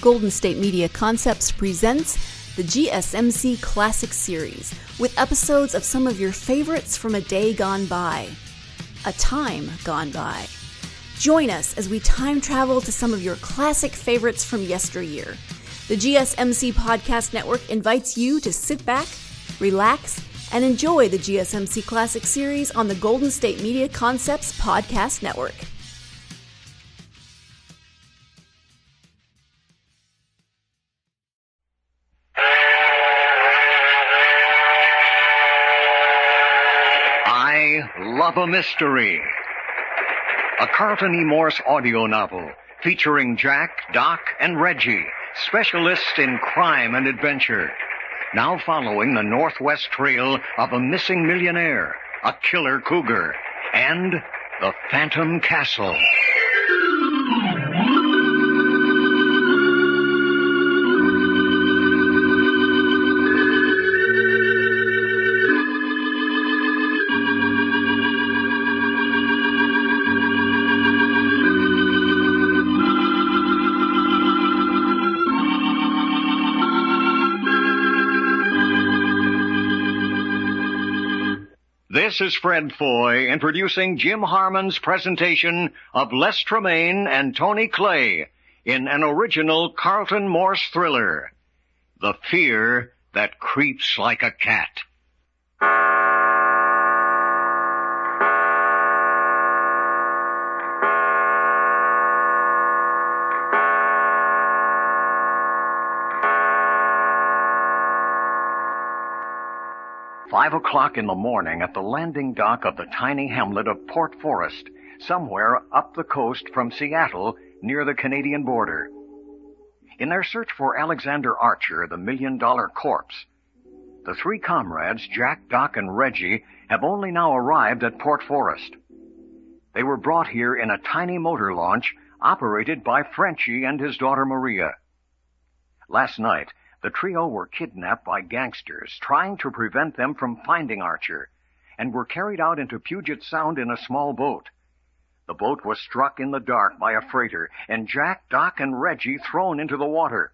Golden State Media Concepts presents the GSMC Classics series, with episodes of some of your favorites from a day gone by. A time gone by. Join us as we time travel to some of your classic favorites from yesteryear. The GSMC Podcast Network invites you to sit back, relax, and enjoy the GSMC Classics series on the Golden State Media Concepts Podcast Network. I Love a Mystery. A Carlton E. Morse audio novel featuring Jack, Doc, and Reggie, specialists in crime and adventure. Now following the northwest trail of a missing millionaire, a killer cougar, and the Phantom Castle. This is Fred Foy introducing Jim Harmon's presentation of Les Tremaine and Tony Clay in an original Carlton Morse thriller, The Fear That Creeps Like a Cat. 5 o'clock in the morning at the landing dock of the tiny hamlet of Port Forest, somewhere up the coast from Seattle near the Canadian border. In their search for Alexander Archer, the $1 million corpse, the three comrades, Jack, Doc, and Reggie, have only now arrived at Port Forest. They were brought here in a tiny motor launch operated by Frenchie and his daughter Maria. Last night, the trio were kidnapped by gangsters trying to prevent them from finding Archer, and were carried out into Puget Sound in a small boat. The boat was struck in the dark by a freighter, and Jack, Doc, and Reggie thrown into the water.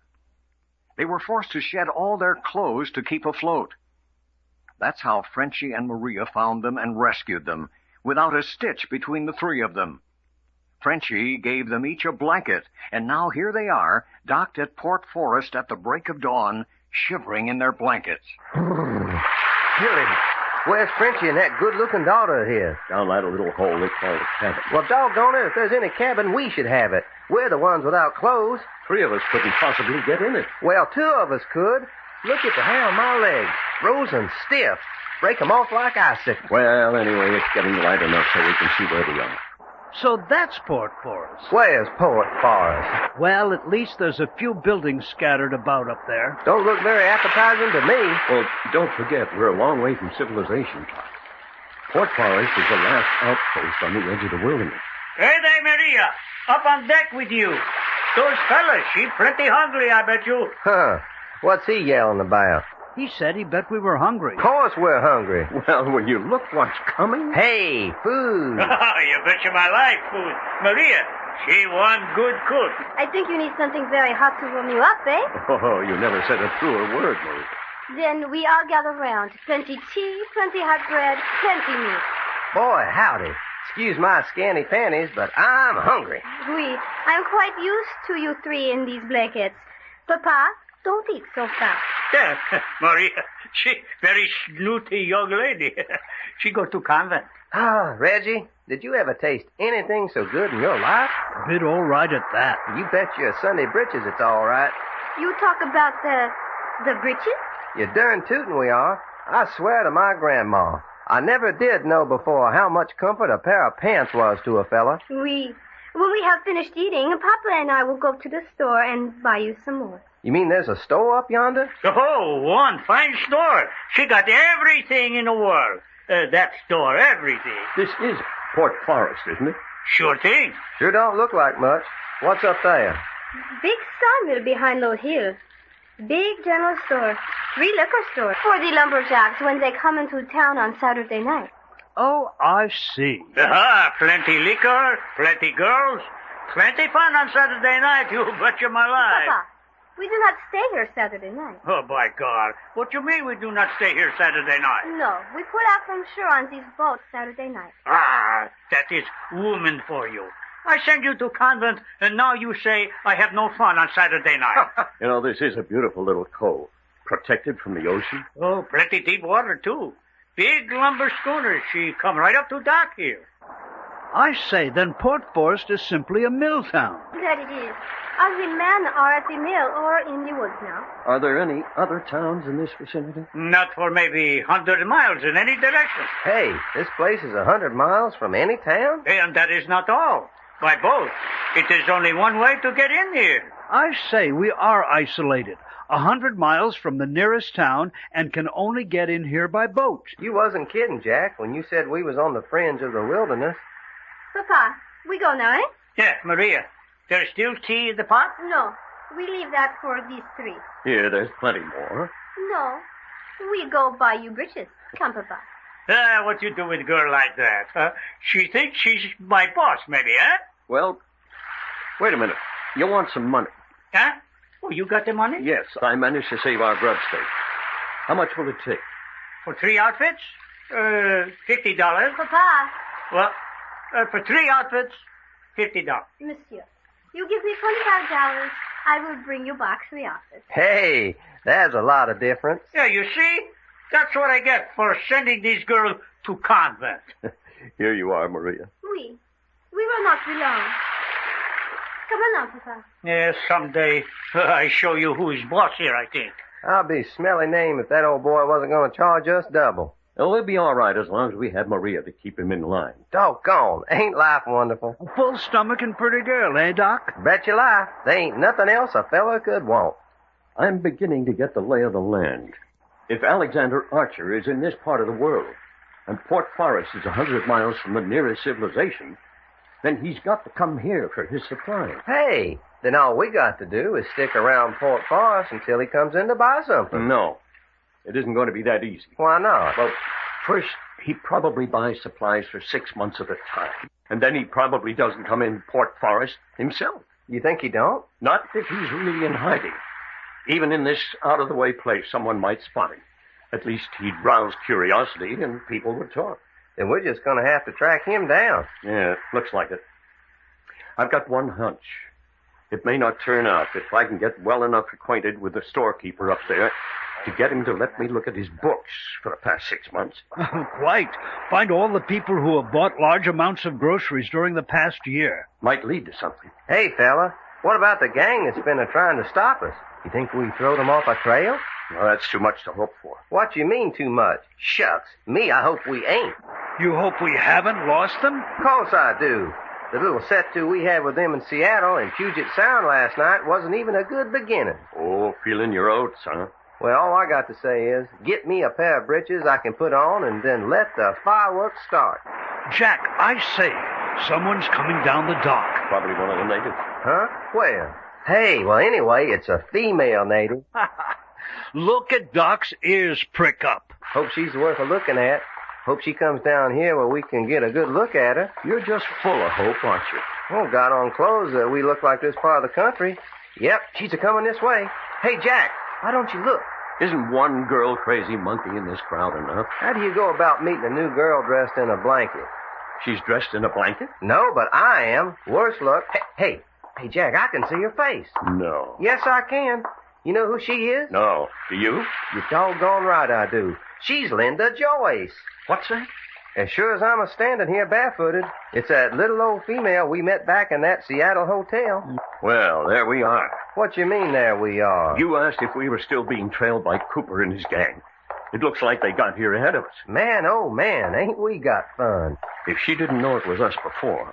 They were forced to shed all their clothes to keep afloat. That's how Frenchie and Maria found them and rescued them, without a stitch between the three of them. Frenchie gave them each a blanket, and now here they are, docked at Port Forest at the break of dawn, shivering in their blankets. Billy, where's Frenchie and that good-looking daughter of his? Down that little hole they call the cabin. Well, doggone it, if there's any cabin, we should have it. We're the ones without clothes. 3 of us couldn't possibly get in it. Well, 2 of us could. Look at the hair on my legs. Frozen stiff. Break 'em off like icicles. Well, anyway, it's getting light enough so we can see where we are. So that's Port Forest. Where's Port Forest? Well, at least there's a few buildings scattered about up there. Don't look very appetizing to me. Well, don't forget, we're a long way from civilization. Port Forest is the last outpost on the edge of the wilderness. Hey there, Maria. Up on deck with you. Those fellas, she plenty hungry, I bet you. Huh. What's he yelling about? He said he bet we were hungry. Of course we're hungry. Well, will you look what's coming? Hey, food. You betcha my life, food. Maria, she one good cook. I think you need something very hot to warm you up, eh? Oh, you never said a truer word, Marie. Then we all gather round. Plenty tea, plenty hot bread, plenty meat. Boy, howdy. Excuse my scanty panties, but I'm hungry. I'm quite used to you three in these blankets. Papa, don't eat so fast. Yeah, Maria, she very snooty young lady. She go to convent. Ah, Reggie, did you ever taste anything so good in your life? A bit all right at that. You bet your Sunday britches it's all right. You talk about the breeches? You're darn tootin' we are. I swear to my grandma, I never did know before how much comfort a pair of pants was to a fella. When we have finished eating, Papa and I will go to the store and buy you some more. You mean there's a store up yonder? Oh, one fine store. She got everything in the world. That store, everything. This is Port Forest, isn't it? Sure thing. Sure don't look like much. What's up there? Big sawmill behind those hills. Big general store. 3 liquor stores for the lumberjacks when they come into town on Saturday night. Oh, I see. Plenty liquor, plenty girls, plenty fun on Saturday night, you betcha my life. Papa, We do not stay here Saturday night. Oh, by God. What do you mean we do not stay here Saturday night? No, we put out from shore on these boats Saturday night. Ah, that is woman for you. I send you to convent, and now you say I have no fun on Saturday night. You know, this is a beautiful little cove, protected from the ocean. Oh, plenty deep water, too. Big lumber schooners. She come right up to dock here. I say, then Port Forest is simply a mill town. That it is. As the men are at the mill or in the woods now. Are there any other towns in this vicinity? Not for maybe 100 miles in any direction. Hey, this place is 100 miles from any town? And that is not all. By boat. It is only one way to get in here. I say, we are isolated, 100 miles from the nearest town, and can only get in here by boat. You wasn't kidding, Jack, when you said we was on the fringe of the wilderness. Papa, we go now, eh? Yeah, Maria. There's still tea in the pot? No, we leave that for these three. Here, there's plenty more. No, we go buy you breeches. Come, Papa. What you do with a girl like that, huh? She thinks she's my boss, maybe, huh? Well, wait a minute. You want some money? Huh? Oh, you got the money? Yes, I managed to save our grub stake. How much will it take? For 3 outfits? $50. Papa. Well, for 3 outfits, $50. Monsieur, you give me $25. I will bring you back 3 outfits. Hey, there's a lot of difference. Yeah, you see? That's what I get for sending these girls to convent. Here you are, Maria. We will not be long. Come on now, Papa. Yes, someday I show you who's boss here, I think. I'll be smelly name if that old boy wasn't going to charge us double. Oh, we'll be all right as long as we have Maria to keep him in line. Doggone, ain't life wonderful? A full stomach and pretty girl, eh, Doc? Bet your life, there ain't nothing else a fella could want. I'm beginning to get the lay of the land. If Alexander Archer is in this part of the world, and Port Forest is 100 miles from the nearest civilization, then he's got to come here for his supplies. Hey, then all we got to do is stick around Port Forest until he comes in to buy something. No, it isn't going to be that easy. Why not? Well, first, he probably buys supplies for 6 months at a time. And then he probably doesn't come in Port Forest himself. You think he don't? Not if he's really in hiding. Even in this out-of-the-way place, someone might spot him. At least he'd rouse curiosity and people would talk. Then we're just going to have to track him down. Yeah, looks like it. I've got one hunch. It may not turn out if I can get well enough acquainted with the storekeeper up there to get him to let me look at his books for the past 6 months. Quite. Find all the people who have bought large amounts of groceries during the past year. Might lead to something. Hey, fella, what about the gang that's been trying to stop us? You think we throw them off a trail? Well, that's too much to hope for. What you mean too much? Shucks, me, I hope we ain't. You hope we haven't lost them? Of course I do. The little set-to we had with them in Seattle and Puget Sound last night wasn't even a good beginning. Oh, feeling your oats, huh? Well, all I got to say is, get me a pair of breeches I can put on and then let the fireworks start. Jack, I say, someone's coming down the dock. Probably one of the natives. Huh? Where? Hey, well, anyway, it's a female native. Look at Doc's ears prick up. Hope she's worth a looking at. Hope she comes down here where we can get a good look at her. You're just full of hope, aren't you? Oh, got on clothes that we look like this part of the country. Yep, she's a-coming this way. Hey, Jack, why don't you look? Isn't one girl crazy monkey in this crowd enough? How do you go about meeting a new girl dressed in a blanket? She's dressed in a blanket? No, but I am. Worse luck. Hey, Jack, I can see her face. No. Yes, I can. You know who she is? No. Do you? You're doggone right I do. She's Linda Joyce. What's that? As sure as I'm a-standing here barefooted, it's that little old female we met back in that Seattle hotel. Well, there we are. What you mean there we are? You asked if we were still being trailed by Cooper and his gang. It looks like they got here ahead of us. Man, oh man, ain't we got fun. If she didn't know it was us before,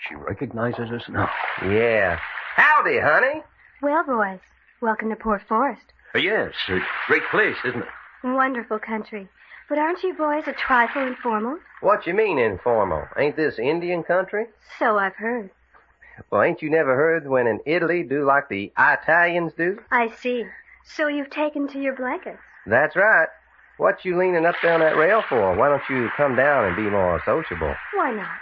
she recognizes us now. Yeah. Howdy, honey. Well, boys, welcome to Port Forest. Yes, a great place, isn't it? Wonderful country. But aren't you boys a trifle informal? What you mean informal? Ain't this Indian country? So I've heard. Well, ain't you never heard when in Italy do like the Italians do? I see. So you've taken to your blankets. That's right. What you leaning up there on that rail for? Why don't you come down and be more sociable? Why not?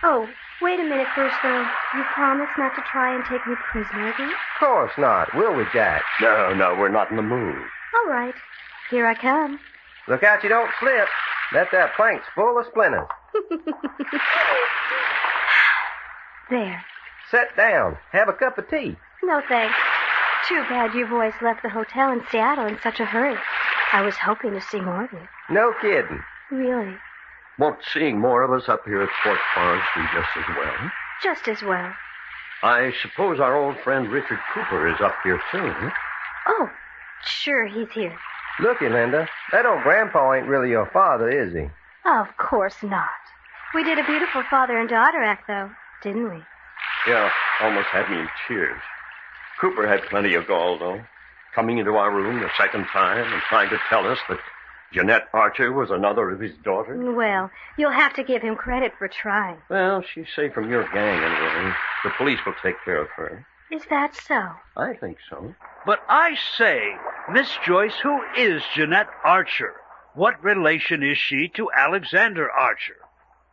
Oh, wait a minute first, though. You promise not to try and take me prisoner again? Of course not, will we, Jack? No, we're not in the mood. All right. Here I come. Look out you don't slip. That plank's full of splinters. There. Sit down. Have a cup of tea. No, thanks. Too bad you boys left the hotel in Seattle in such a hurry. I was hoping to see more of you. No kidding. Really? Won't seeing more of us up here at Fort Forest do just as well? Just as well. I suppose our old friend Richard Cooper is up here soon. Oh, sure, he's here. Looky, Linda, that old grandpa ain't really your father, is he? Of course not. We did a beautiful father and daughter act, though, didn't we? Yeah, almost had me in tears. Cooper had plenty of gall, though, coming into our room the second time and trying to tell us that Jeanette Archer was another of his daughters. Well, you'll have to give him credit for trying. Well, she's safe from your gang anyway. The police will take care of her. Is that so? I think so. But I say, Miss Joyce, who is Jeanette Archer? What relation is she to Alexander Archer?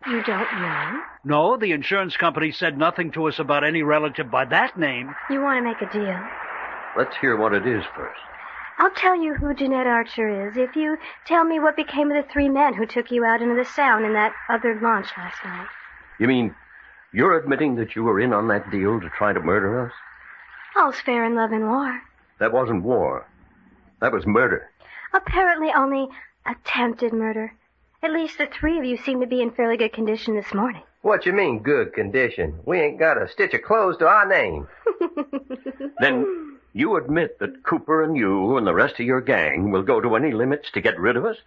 You don't know? No, the insurance company said nothing to us about any relative by that name. You want to make a deal? Let's hear what it is first. I'll tell you who Jeanette Archer is if you tell me what became of the 3 men who took you out into the Sound in that other launch last night. You mean you're admitting that you were in on that deal to try to murder us? All's fair in love and war. That wasn't war. That was murder. Apparently only attempted murder. At least the 3 of you seem to be in fairly good condition this morning. What you mean, good condition? We ain't got a stitch of clothes to our name. Then you admit that Cooper and you and the rest of your gang will go to any limits to get rid of us?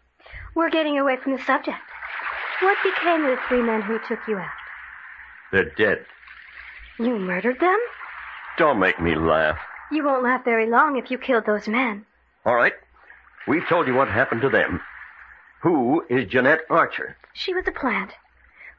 We're getting away from the subject. What became of the 3 men who took you out? They're dead. You murdered them? Don't make me laugh. You won't laugh very long if you killed those men. All right. We've told you what happened to them. Who is Jeanette Archer? She was a plant.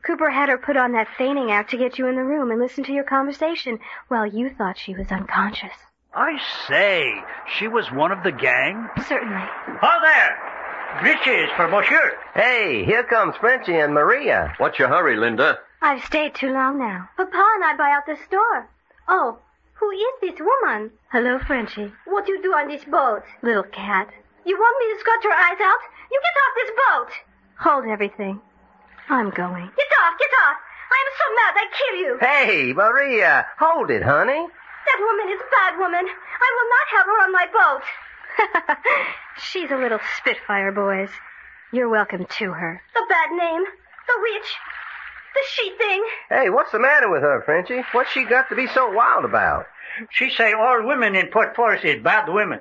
Cooper had her put on that feigning act to get you in the room and listen to your conversation while you thought she was unconscious. I say, she was one of the gang? Certainly. Oh, there! Breeches for monsieur. Hey, here comes Frenchie and Maria. What's your hurry, Linda? I've stayed too long now. Papa and I buy out the store. Oh, who is this woman? Hello, Frenchie. What do you do on this boat? Little cat. You want me to scratch your eyes out? You get off this boat. Hold everything. I'm going. Get off, get off. I am so mad I'd kill you. Hey, Maria, hold it, honey. That woman is a bad woman. I will not have her on my boat. She's a little spitfire, boys. You're welcome to her. The bad name. The witch. The she thing. Hey, what's the matter with her, Frenchie? What's she got to be so wild about? She say all women in Port Forest is bad women.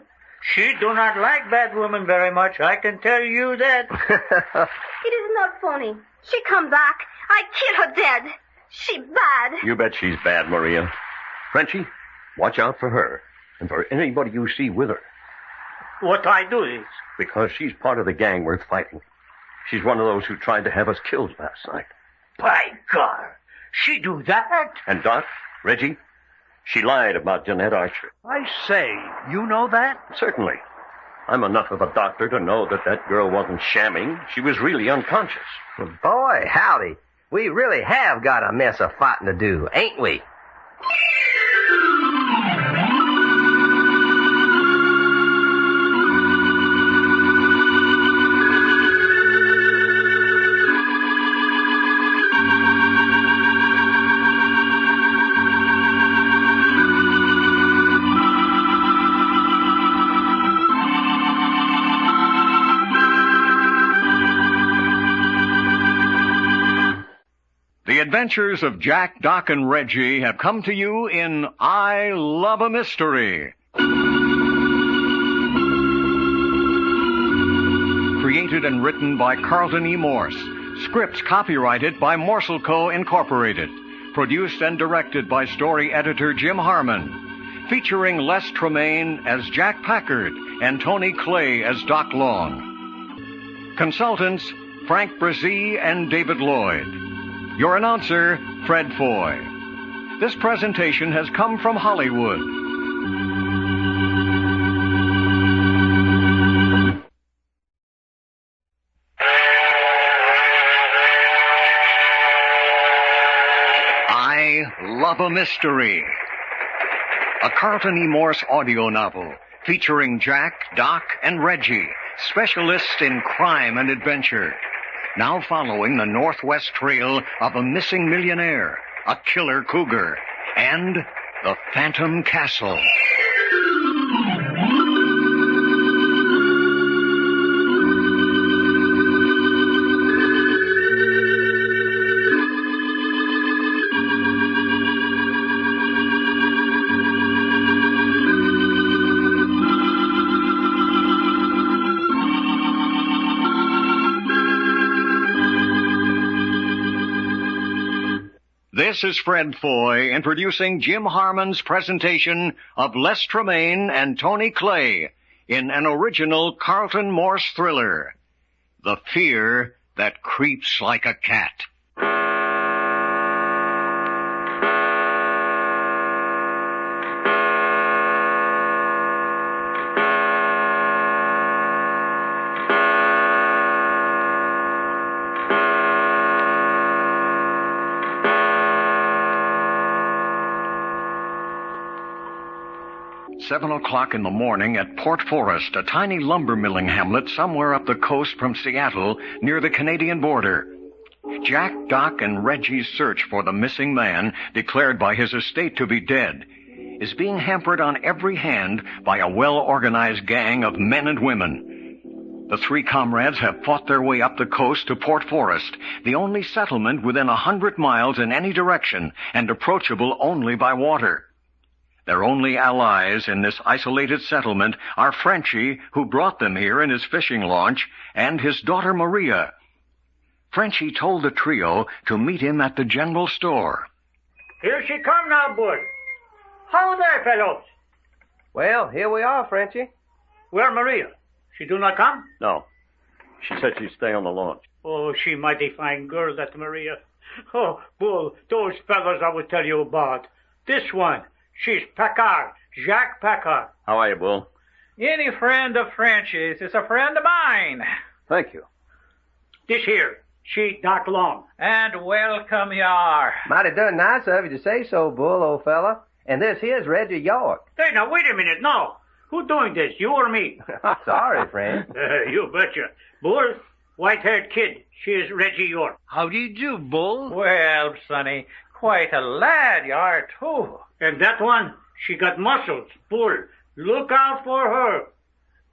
She do not like bad women very much, I can tell you that. It is not funny. She come back. I kill her dead. She bad. You bet she's bad, Maria. Frenchie, watch out for her and for anybody you see with her. What I do is... Because she's part of the gang worth fighting. She's one of those who tried to have us killed last night. By God, she do that? And Doc, Reggie, she lied about Jeanette Archer. I say, you know that? Certainly. I'm enough of a doctor to know that that girl wasn't shamming. She was really unconscious. Well, boy, howdy. We really have got a mess of fighting to do, ain't we? The adventures of Jack, Doc, and Reggie have come to you in I Love a Mystery. Created and written by Carlton E. Morse. Scripts copyrighted by Morse Co. Incorporated. Produced and directed by story editor Jim Harmon. Featuring Les Tremaine as Jack Packard and Tony Clay as Doc Long. Consultants Frank Brzee and David Lloyd. Your announcer, Fred Foy. This presentation has come from Hollywood. I Love a Mystery. A Carlton E. Morse audio novel featuring Jack, Doc, and Reggie, specialists in crime and adventure. Now following the northwest trail of a missing millionaire, a killer cougar, and the Phantom Castle. This is Fred Foy introducing Jim Harmon's presentation of Les Tremaine and Tony Clay in an original Carlton Morse thriller, The Fear That Creeps Like a Cat. 7 o'clock in the morning at Port Forest, a tiny lumber milling hamlet somewhere up the coast from Seattle near the Canadian border. Jack, Doc, and Reggie's search for the missing man, declared by his estate to be dead, is being hampered on every hand by a well-organized gang of men and women. The three comrades have fought their way up the coast to Port Forest, the only settlement within 100 miles in any direction and approachable only by water. Their only allies in this isolated settlement are Frenchie, who brought them here in his fishing launch, and his daughter Maria. Frenchie told the trio to meet him at the general store. Here she come now, Bud. How there, fellows? Well, here we are, Frenchie. Where Maria? She do not come? No. She said she'd stay on the launch. Oh, she mighty fine girl, that Maria. Oh, Bull, those fellows I would tell you about. This one, she's Packard, Jacques Packard. How are you, Bull? Any friend of Frenchie's is a friend of mine. Thank you. This here, she Doc Long. And welcome you are. Mighty done nice of you to say so, Bull, old fella. And this here's Reggie York. Hey, now, wait a minute, no. Who doing this, you or me? Sorry, friend. You betcha. Bull, white-haired kid, she is Reggie York. How do you do, Bull? Well, sonny, quite a lad you are, too. And that one, she got muscles. Bull, look out for her.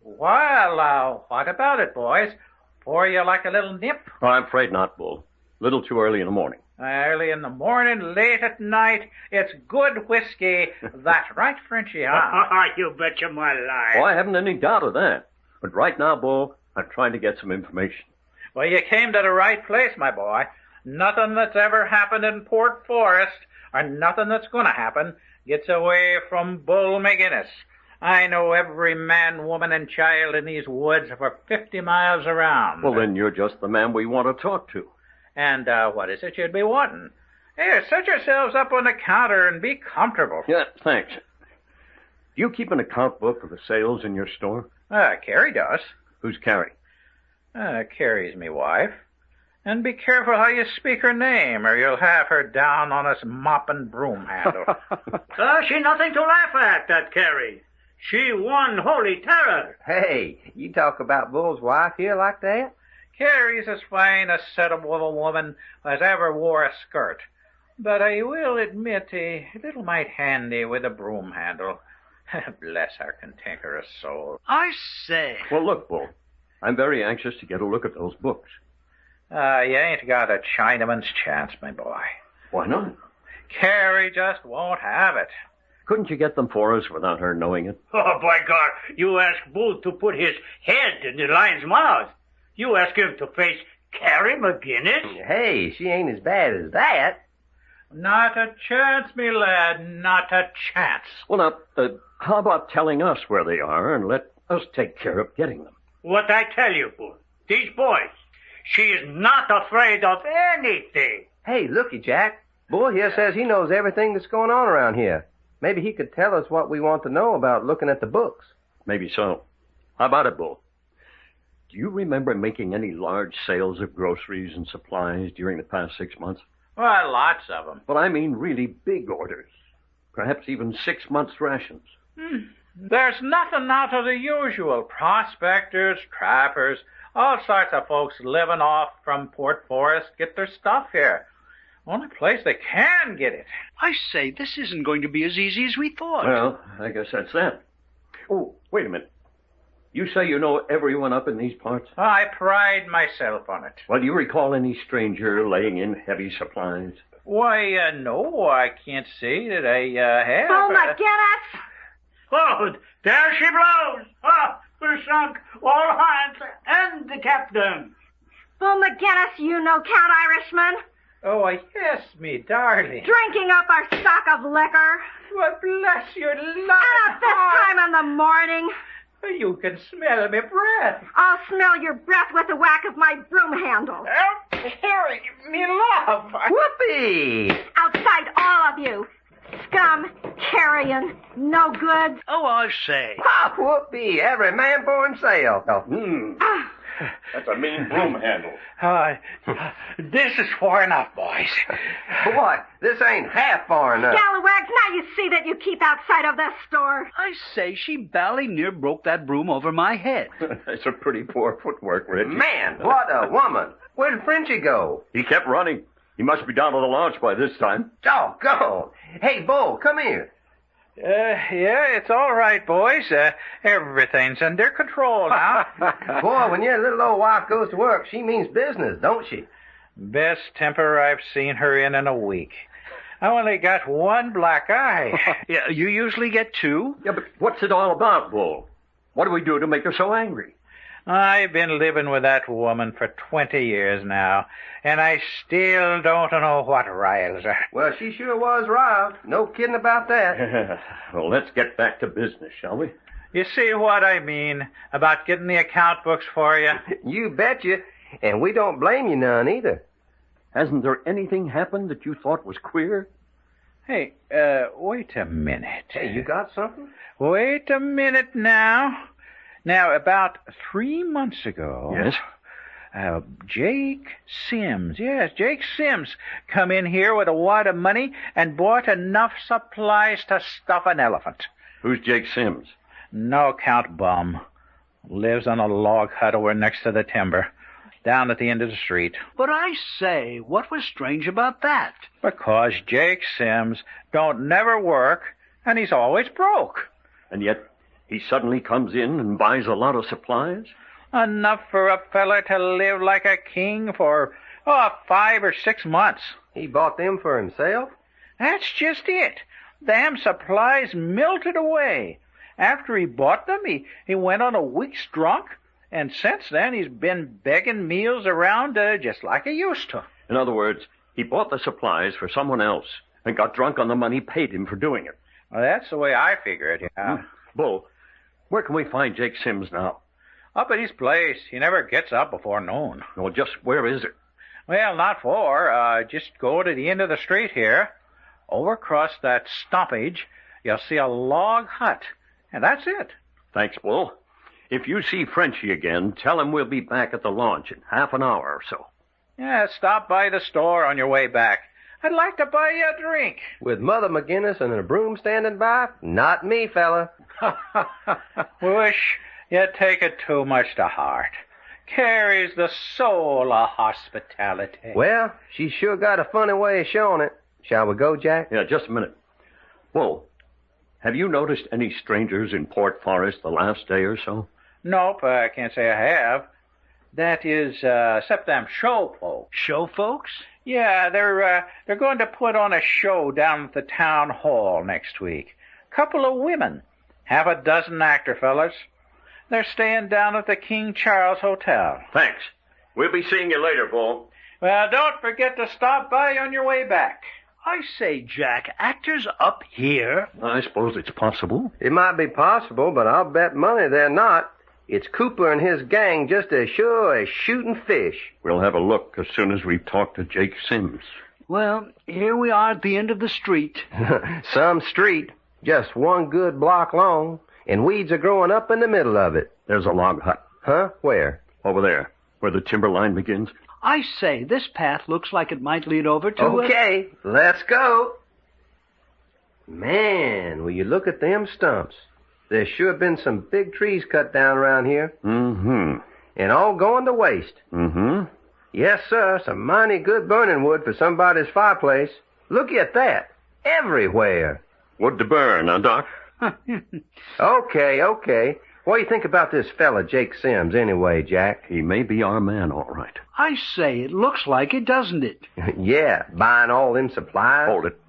Well, what about it, boys? Pour you like a little nip? Oh, I'm afraid not, Bull. Little too early in the morning. Early in the morning, late at night, it's good whiskey. That's right, Frenchie, huh? You betcha my life. Oh, I haven't any doubt of that. But right now, Bull, I'm trying to get some information. Well, you came to the right place, my boy. Nothing that's ever happened in Port Forest, or nothing that's going to happen, gets away from Bull McGinnis. I know every man, woman, and child in these woods for 50 miles around. Well, then you're just the man we want to talk to. And what is it you'd be wanting? Here, set yourselves up on the counter and be comfortable. Yeah, thanks. Do you keep an account book of the sales in your store? Carrie does. Who's Carrie? Carrie's me wife. And be careful how you speak her name, or you'll have her down on us mop and broom handle. She nothing to laugh at, that Carrie. She one holy terror. Hey, you talk about Bull's wife here like that? Carrie's as fine a setup of a woman as ever wore a skirt. But I will admit a little might handy with a broom handle. Bless her cantankerous soul. I say. Well, look, Bull, I'm very anxious to get a look at those books. You ain't got a Chinaman's chance, my boy. Why not? Carrie just won't have it. Couldn't you get them for us without her knowing it? Oh, by God, you ask Bull to put his head in the lion's mouth. You ask him to face Carrie McGinnis? Hey, she ain't as bad as that. Not a chance, me lad, not a chance. Well, now, how about telling us where they are and let us take care of getting them? What I tell you, Bull, these boys, she is not afraid of anything. Hey, looky, Jack. Bull here says he knows everything that's going on around here. Maybe he could tell us what we want to know about looking at the books. Maybe so. How about it, Bull? Do you remember making any large sales of groceries and supplies during the past 6 months? Well, lots of them. But I mean really big orders. Perhaps even 6 months' rations. There's nothing out of the usual. Prospectors, trappers, all sorts of folks living off from Port Forest get their stuff here. Only place they can get it. I say, this isn't going to be as easy as we thought. Well, I guess that's that. Oh, wait a minute. You say you know everyone up in these parts? I pride myself on it. Well, do you recall any stranger laying in heavy supplies? Why, no, I can't say that I have. Oh, McGinnis! Oh, there she blows. Oh, we're sunk, all hands, and the captain. Bull McGinnis, you know Count Irishman. Oh, yes, me darling. Drinking up our stock of liquor. Well, bless your loving And at this heart. time in the morning. You can smell me breath. I'll smell your breath with the whack of my broom handle. Oh, Harry, me love. Whoopee! Outside, all of you. Scum, carrion, no goods. Oh, I say. Ha, whoopee! Every man for himself. That's a mean broom handle. This is far enough, boys. Boy, this ain't half far enough. Scalawags, now you see that you keep outside of this store. I say, she bally near broke that broom over my head. That's a pretty poor footwork, Reggie. Man, what a woman. Where did Frenchie go? He kept running. He must be down to the launch by this time. Doggone. Hey, Bull, come here. Yeah, it's all right, boys. Everything's under control now. Boy, when your little old wife goes to work, she means business, don't she? Best temper I've seen her in a week. I only got one black eye. Yeah, you usually get two? Yeah, but what's it all about, Bull? What do we do to make her so angry? I've been living with that woman for 20 years now, and I still don't know what riles her. Well, she sure was riled. No kidding about that. Well, let's get back to business, shall we? You see what I mean about getting the account books for you? You betcha. And we don't blame you none either. Hasn't there anything happened that you thought was queer? Hey, wait a minute. Hey, you got something? Wait a minute now. Now, about 3 months ago... Yes? Jake Sims come in here with a wad of money and bought enough supplies to stuff an elephant. Who's Jake Sims? No count bum. Lives on a log hut over next to the timber, down at the end of the street. But I say, what was strange about that? Because Jake Sims don't never work, and he's always broke. And yet he suddenly comes in and buys a lot of supplies? Enough for a fella to live like a king for, 5 or 6 months. He bought them for himself? That's just it. Damn supplies melted away. After he bought them, he went on a week's drunk, and since then he's been begging meals around just like he used to. In other words, he bought the supplies for someone else and got drunk on the money paid him for doing it. Well, that's the way I figure it, yeah. Bull, where can we find Jake Sims now? Up at his place. He never gets up before noon. Well, just where is it? Well, not far. Just go to the end of the street here. Over across that stoppage, you'll see a log hut. And that's it. Thanks, Bull. If you see Frenchie again, tell him we'll be back at the launch in half an hour or so. Yeah, stop by the store on your way back. I'd like to buy you a drink. With Mother McGinnis and a broom standing by? Not me, fella. Wish you'd take it too much to heart. Carries the soul of hospitality. Well, she sure got a funny way of showing it. Shall we go, Jack? Yeah, just a minute. Bull, have you noticed any strangers in Port Forest the last day or so? Nope, I can't say I have. That is, except them show folks. Show folks? Yeah, they're going to put on a show down at the town hall next week. Couple of women. Half a dozen actor fellas. They're staying down at the King Charles Hotel. Thanks. We'll be seeing you later, Bull. Well, don't forget to stop by on your way back. I say, Jack, actors up here? I suppose it's possible. It might be possible, but I'll bet money they're not. It's Cooper and his gang just as sure as shooting fish. We'll have a look as soon as we've talked to Jake Sims. Well, here we are at the end of the street. Some street, just one good block long, and weeds are growing up in the middle of it. There's a log hut. Huh? Where? Over there, where the timber line begins. I say, this path looks like it might lead over to... Okay, let's go. Man, will you look at them stumps? There's sure been some big trees cut down around here. Mm-hmm. And all going to waste. Mm-hmm. Yes, sir, some mighty good burning wood for somebody's fireplace. Look at that. Everywhere. Wood to burn, huh, Doc? Okay. What do you think about this fella, Jake Sims, anyway, Jack? He may be our man, all right. I say, it looks like it, doesn't it? Yeah, buying all them supplies. Hold it.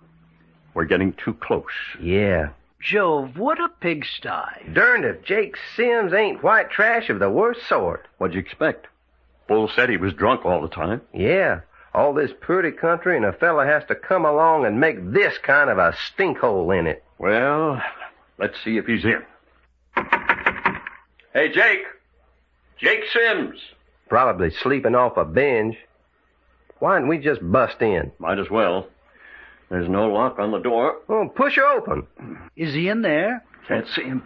We're getting too close. Yeah. Jove, what a pigsty. Darned if Jake Sims ain't white trash of the worst sort. What'd you expect? Bull said he was drunk all the time. Yeah, all this pretty country and a fella has to come along and make this kind of a stinkhole in it. Well, let's see if he's in. Hey, Jake. Jake Sims. Probably sleeping off a binge. Why didn't we just bust in? Might as well. There's no lock on the door. Oh, push her open. Is he in there? Can't see him.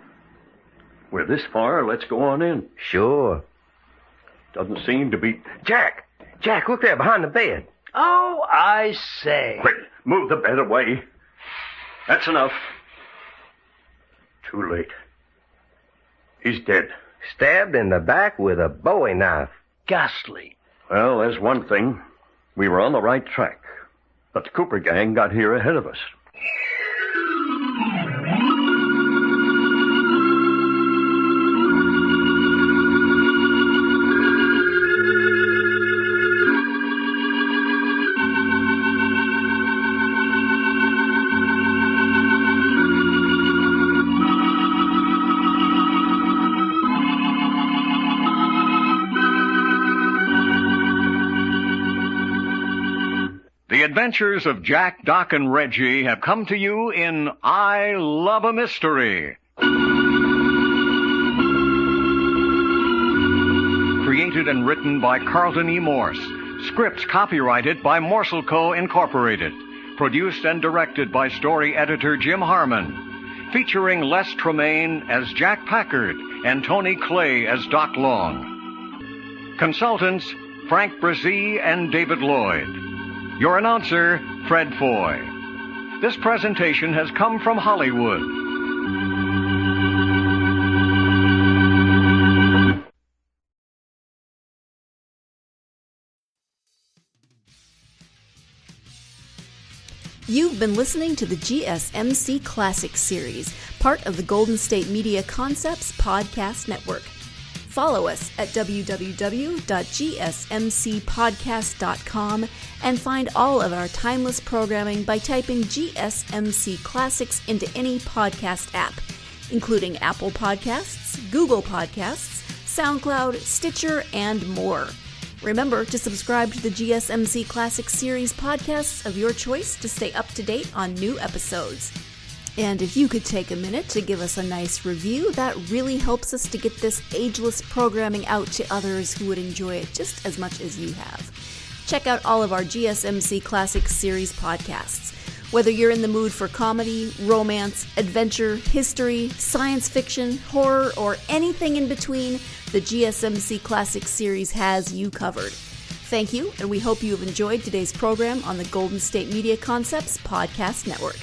We're this far. Let's go on in. Sure. Doesn't seem to be... Jack, look there behind the bed. Oh, I say. Quick, move the bed away. That's enough. Too late. He's dead. Stabbed in the back with a Bowie knife. Ghastly. Well, there's one thing. We were on the right track. But the Cooper gang got here ahead of us. The adventures of Jack, Doc, and Reggie have come to you in I Love a Mystery. Created and written by Carlton E. Morse. Scripts copyrighted by Morse Co. Incorporated. Produced and directed by story editor Jim Harmon. Featuring Les Tremaine as Jack Packard and Tony Clay as Doc Long. Consultants Frank Brzee and David Lloyd. Your announcer, Fred Foy. This presentation has come from Hollywood. You've been listening to the GSMC Classics series, part of the Golden State Media Concepts podcast network. Follow us at www.gsmcpodcast.com and find all of our timeless programming by typing GSMC Classics into any podcast app, including Apple Podcasts, Google Podcasts, SoundCloud, Stitcher, and more. Remember to subscribe to the GSMC Classics series podcasts of your choice to stay up to date on new episodes. And if you could take a minute to give us a nice review, that really helps us to get this ageless programming out to others who would enjoy it just as much as you have. Check out all of our GSMC Classics series podcasts. Whether you're in the mood for comedy, romance, adventure, history, science fiction, horror, or anything in between, the GSMC Classics series has you covered. Thank you, and we hope you have enjoyed today's program on the Golden State Media Concepts Podcast Network.